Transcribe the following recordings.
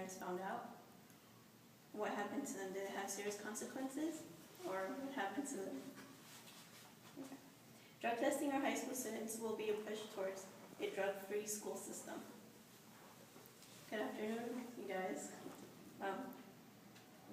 parents found out? What happened to them? Did it have serious consequences? Or what happened to them? Okay. Drug testing our high school students will be a push towards a drug-free school system. Good afternoon, you guys.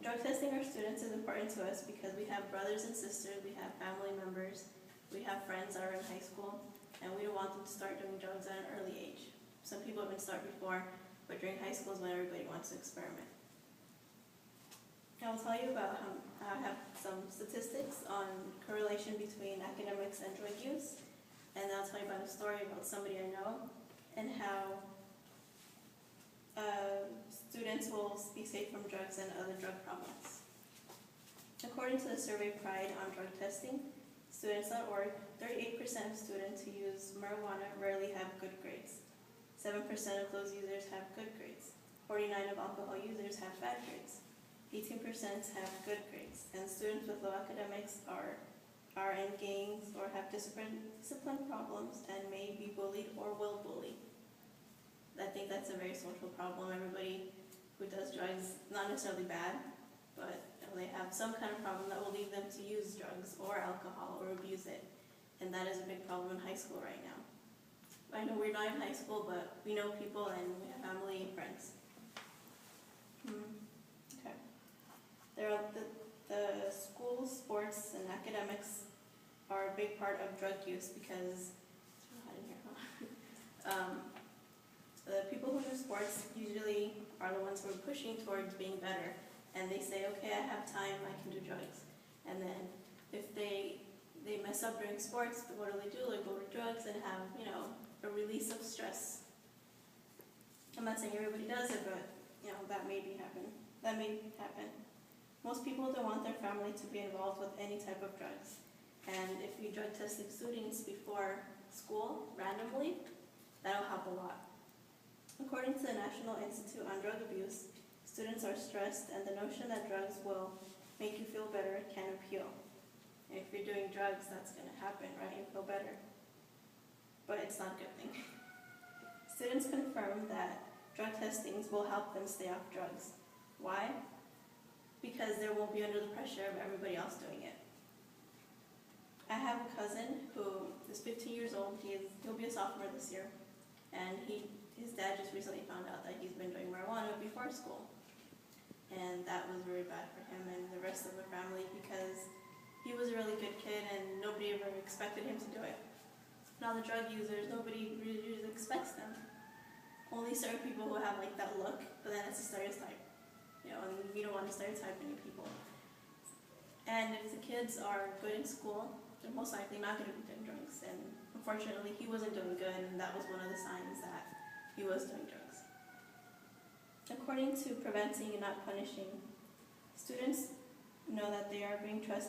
Drug testing our students is important to us because we have brothers and sisters, we have family members, we have friends that are in high school, and we don't want them to start doing drugs at an early age. Some people have been started before, but during high school is when everybody wants to experiment. I'll tell you about I have some statistics on correlation between academics and drug use, and then I'll tell you about a story about somebody I know and how students will be safe from drugs and other drug problems. According to the survey Pride on Drug Testing, students.org, 38% of students who use marijuana rarely have good grades. 7% of those users have good grades. 49% of alcohol users have bad grades. 18% have good grades. And students with low academics are in gangs or have discipline problems and may be bullied or will bully. I think that's a very social problem. Everybody who does drugs, not necessarily bad, but they have some kind of problem that will lead them to use drugs or alcohol or abuse it. And that is a big problem in high school right now. I know we're not in high school, but we know people and we have family and friends. Okay. There are the school, sports, and academics are a big part of drug use because it's real hot in here, huh? The people who do sports usually are the ones who are pushing towards being better, and they say, okay, I have time, I can do drugs. And then if they mess up during sports, what do? They go to drugs and have, a release of stress. I'm not saying everybody does it, but that may happen. That may happen. Most people don't want their family to be involved with any type of drugs. And if you drug testing students before school randomly, that'll help a lot. According to the National Institute on Drug Abuse, students are stressed and the notion that drugs will make you feel better can appeal. And if you're doing drugs, that's going to happen, right? You feel better. But it's not a good thing. Students confirm that drug testings will help them stay off drugs. Why? Because they won't be under the pressure of everybody else doing it. I have a cousin who is 15 years old. He'll be a sophomore this year. And his dad just recently found out that he's been doing marijuana before school. And that was very bad for him and the rest of the family because he was a really good kid and nobody ever expected him to do it. Now the drug users, nobody really expects them. Only certain people who have that look, but then it's a stereotype. And we don't want to stereotype any people. And if the kids are good in school, they're most likely not going to be doing drugs. And unfortunately, he wasn't doing good, and that was one of the signs that he was doing drugs. According to Preventing and Not Punishing, students know that they are being drug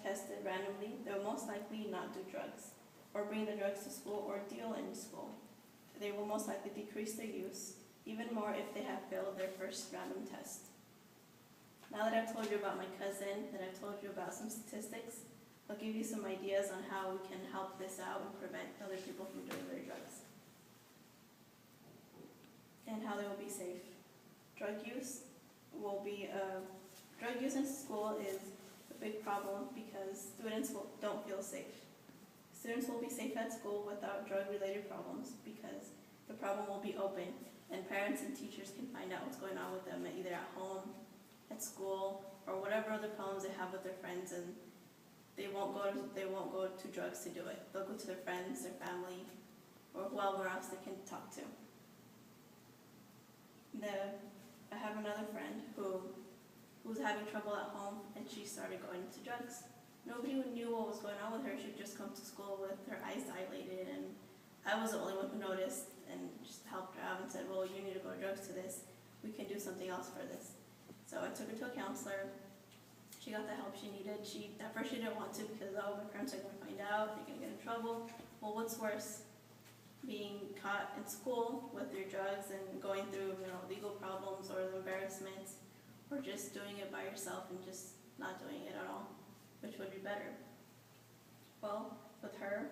tested randomly. They will most likely not do drugs, or bring the drugs to school, or deal in school. They will most likely decrease their use, even more if they have failed their first random test. Now that I've told you about my cousin, that I've told you about some statistics, I'll give you some ideas on how we can help this out and prevent other people from doing their drugs. And how they will be safe. Drug use in school is a big problem because students don't feel safe. Students will be safe at school without drug-related problems because the problem will be open and parents and teachers can find out what's going on with them either at home, at school, or whatever other problems they have with their friends, and they won't go to drugs to do it. They'll go to their friends, their family, or whoever else they can talk to. I have another friend who was having trouble at home and she started going into drugs. Nobody knew what was going on with her. She'd just come to school with her eyes dilated, and I was the only one who noticed and just helped her out and said, well, you need to go to drugs to this. We can do something else for this. So I took her to a counselor. She got the help she needed. At first she didn't want to because, my parents are going to find out, they're going to get in trouble. Well, what's worse? Being caught in school with your drugs and going through legal problems or the embarrassment, or just doing it by yourself and just not doing it at all, which would be better. Well, with her,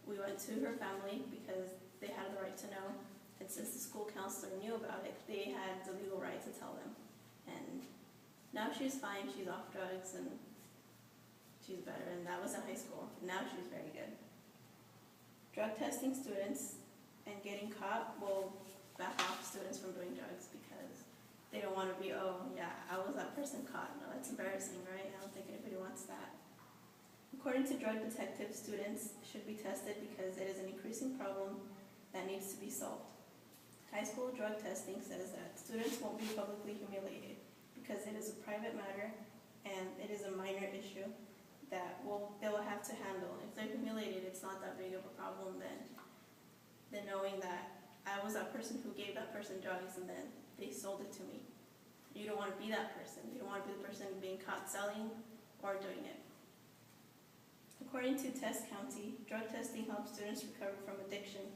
we went to her family because they had the right to know, And since the school counselor knew about it, they had the legal right to tell them. And now she's fine, she's off drugs, and she's better, and that was in high school. Now she's very good. Drug testing students and getting caught will back off students from doing drugs because they don't want to be, oh yeah, I was that person caught. No, that's embarrassing, right? I don't think anybody wants that. According to drug detectives, students should be tested because it is an increasing problem that needs to be solved. High school drug testing says that students won't be publicly humiliated because it is a private matter and it is a minor issue that they will have to handle. If they're humiliated, it's not that big of a problem than knowing that I was that person who gave that person drugs and then they sold it to me. You don't want to be that person. You don't want to be the person being caught selling or doing it. According to Test County, drug testing helps students recover from addiction.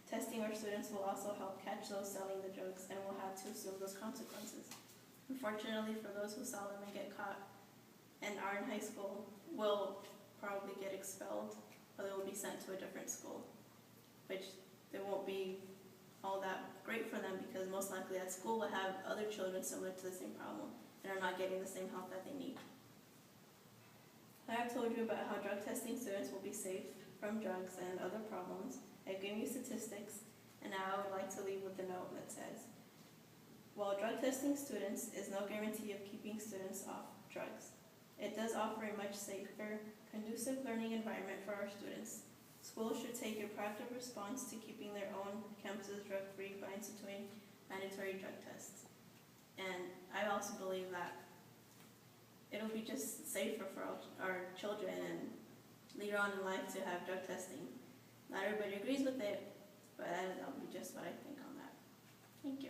Testing our students will also help catch those selling the drugs and will have to assume those consequences. Unfortunately, for those who sell them and get caught and are in high school, will probably get expelled or they will be sent to a different school, which they won't be all that great for them because most likely that school will have other children similar to the same problem and are not getting the same help that they need. I have told you about how drug testing students will be safe from drugs and other problems. I've given you statistics, and now I would like to leave with a note that says, while drug testing students is no guarantee of keeping students off drugs, it does offer a much safer, conducive learning environment for our students. Schools should take a proactive response to keeping their own campuses drug-free by instituting mandatory drug tests. And I also believe that it'll be just safer for our children and later on in life to have drug testing. Not everybody agrees with it, but that'll be just what I think on that. Thank you.